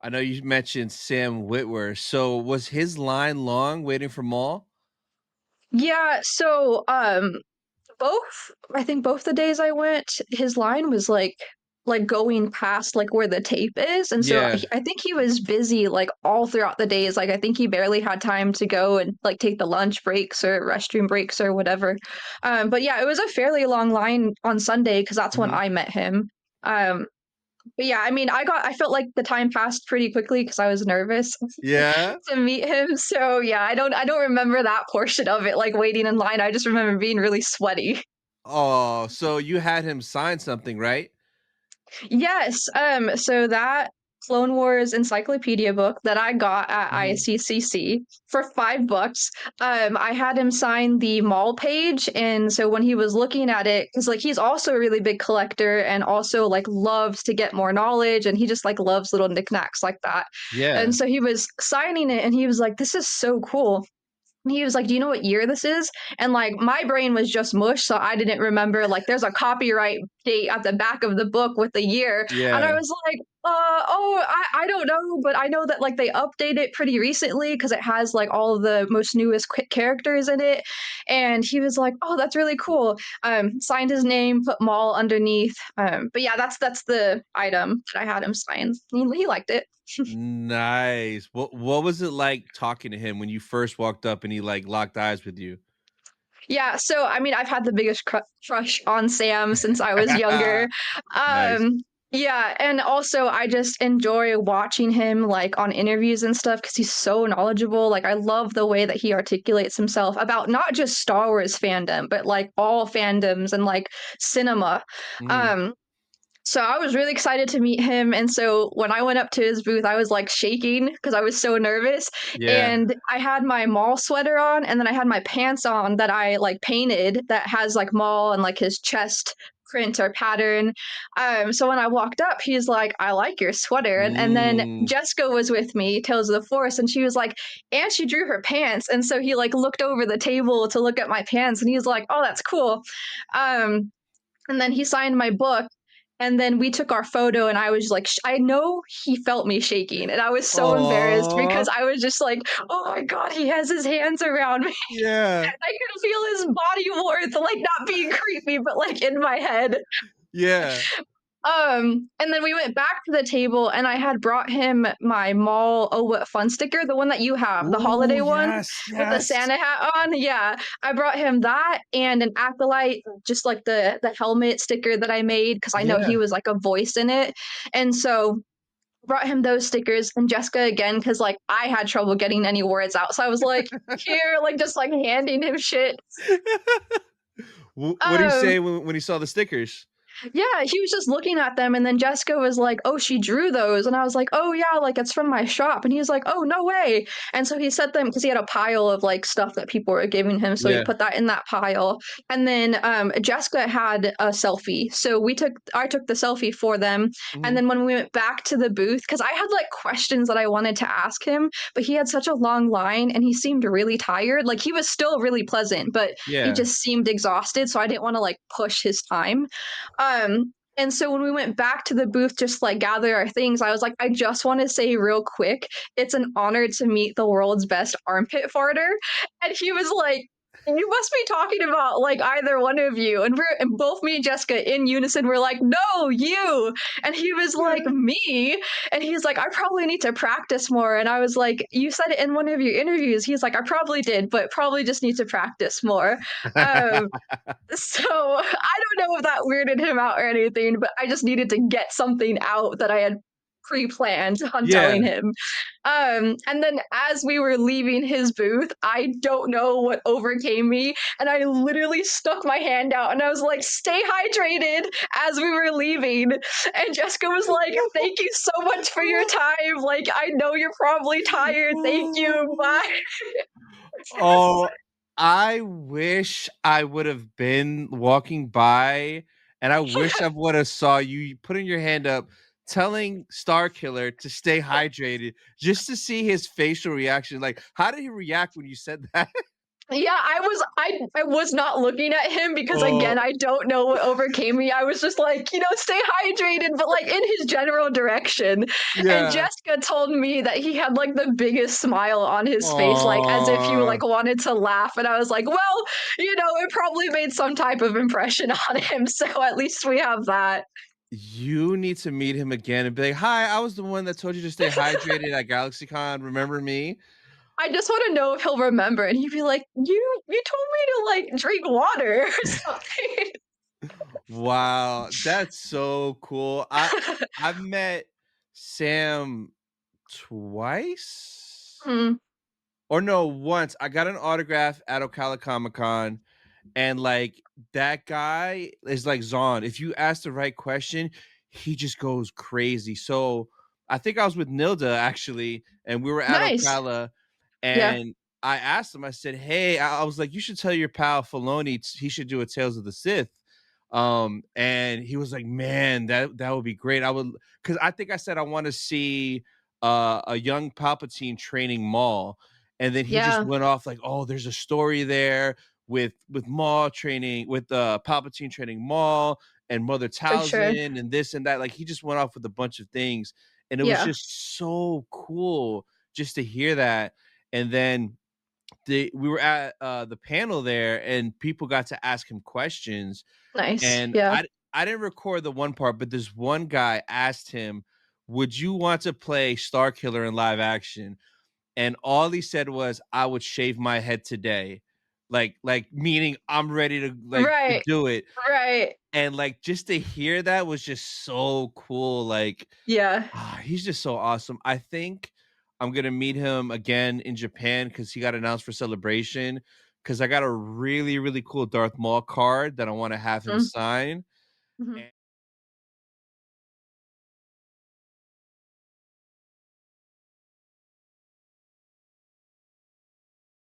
I know you mentioned Sam Witwer. So was his line long waiting for Maul? Yeah, so both I think both the days I went, his line was like going past like where the tape is, and so Yeah. I think he was busy like all throughout the days. Like I think he barely had time to go and like take the lunch breaks or restroom breaks or whatever. But yeah, it was a fairly long line on Sunday because that's when Mhm. I met him. Um, but yeah, I mean, I felt like the time passed pretty quickly because I was nervous Yeah? to meet him. So yeah, I don't remember that portion of it, like waiting in line. I just remember being really sweaty. Oh, so you had him sign something, right? Yes, so that Clone Wars encyclopedia book that I got at Mhm. ICCC for $5, I had him sign the Maul page, and so when he was looking at it, because like he's also a really big collector and also like loves to get more knowledge, and he just like loves little knickknacks like that. And Yeah. so he was signing it, and he was like, "This is so cool." He was like, "Do you know what year this is?" And like my brain was just mush, so I didn't remember like there's a copyright date at the back of the book with the year. And I Yeah. was like, oh, I don't know, but I know that like they updated it pretty recently because it has like all of the most newest quick characters in it." And he was like, "Oh, that's really cool." Signed his name, put Maul underneath. But yeah, that's the item that I had him sign. He liked it. Nice. What was it like talking to him when you first walked up and he like locked eyes with you? Yeah, so I mean, I've had the biggest crush on Sam since I was younger. Nice. Um, yeah, and also I just enjoy watching him like on interviews and stuff because he's so knowledgeable. Like I love the way that he articulates himself about not just Star Wars fandom, but like all fandoms and like cinema. Mhm. Um, so I was really excited to meet him, and so when I went up to his booth, I was like shaking because I was so nervous. Yeah. And I had my Maul sweater on, and then I had my pants on that I like painted that has like Maul and like his chest print or pattern. So when I walked up, he's like, "I like your sweater," and then Mm. Jessica was with me, Tales of the Force, and she was like, "And she drew her pants," and so he like looked over the table to look at my pants, and he was like, "Oh, that's cool." Um, and then he signed my book, and then we took our photo, and I was like, I know he felt me shaking, and I was so embarrassed Aw. because I was just like, "Oh my god, he has his hands around me." Yeah. I could feel his body warmth, like not being creepy, but like in my head. Yeah. And then we went back to the table, and I had brought him my Mall Oh What Fun sticker, the one that you have, the Ooh, holiday one yes, with the yes. Santa hat on. Yeah, I brought him that and an acolyte, just like the helmet sticker that I made because I know he Yeah. was like a voice in it, and so brought him those stickers and Jessica again because like I had trouble getting any words out, so I was like, "Here," like just like handing him shit. What do you Um, say when he saw the stickers? Yeah, he was just looking at them, and then Jessica was like, "Oh, she drew those," and I was like, "Oh yeah, like it's from my shop," and he was like, "Oh, no way!" And so he set them because he had a pile of like stuff that people were giving him, so he Yeah. put that in that pile. And then Jessica had a selfie, so I took the selfie for them, and Mhm. then when we went back to the booth, because I had like questions that I wanted to ask him, but he had such a long line, and he seemed really tired. Like he was still really pleasant, but he Yeah. just seemed exhausted, so I didn't want to like push his time. And so when we went back to the booth just to, like gather our things, I was like, I just want to say real quick, it's an honor to meet the world's best armpit farter. And he was like, "You must be talking about like either one of you." And both me and Jessica in unison were like, "No, you." And he was like, Yeah. "Me?" And he's like, "I probably need to practice more." And I was like, "You said it in one of your interviews." He's like, "I probably did, but probably just need to practice more." Um, so I don't know if that weirded him out or anything, but I just needed to get something out that I had pre-planned on Yeah. telling him. And then as we were leaving his booth, I don't know what overcame me, and I literally stuck my hand out and I was like, "Stay hydrated," as we were leaving. And Jessica was like, "Thank you so much for your time. Like, I know you're probably tired. Thank you. Bye." Oh, I wish I would have been walking by, and I wish I would have saw you putting your hand up, telling Star Killer to stay hydrated, just to see his facial reaction. Like, how did he react when you said that? Yeah, I was not looking at him because Oh, again, I don't know what overcame me. I was just like, stay hydrated, but like in his general direction. And yeah. Jessica told me that he had like the biggest smile on his face, like as if he Aw. like wanted to laugh. And I was like, well, it probably made some type of impression on him. So at least we have that. You need to meet him again and be like, "Hi, I was the one that told you to stay hydrated at GalaxyCon, remember me?" I just want to know if he'll remember and he'd be like, you told me to like drink water or something. Wow, that's so cool. I've met Sam twice? Mm, Or no, once. I got an autograph at Ocala Comic Con, and, like, that guy is like Zahn. If you ask the right question, he just goes crazy. So, I think I was with Nilda, actually, and we were at nice. Ocala, Yeah. and I asked him, I said, "Hey," I was like, "You should tell your pal Filoni he should do a Tales of the Sith." And he was like, "Man, that would be great." Because I think I said I wanna see, a young Palpatine training Maul, and then he just Yeah, went off like, "Oh, there's a story there with Maul training with, Palpatine training Maul and Mother for sure. Talzin and this and that." Like, he just went off with a bunch of things, and it was Yeah. just so cool just to hear that. And then we were at, the panel there, and people got to ask him questions, Nice. and Yeah. I didn't record the one part, but this one guy asked him, "Would you want to play Star Killer in live action?" And all he said was, "I would shave my head today." Like, meaning I'm ready to Right. do it. Right. And, like, just to hear that was just so cool, like, Yeah. he's just so awesome. I think I'm gonna meet him again in Japan because he got announced for Celebration. Because I got a really, really cool Darth Maul card that I wanna have him Mm. sign. Mhm.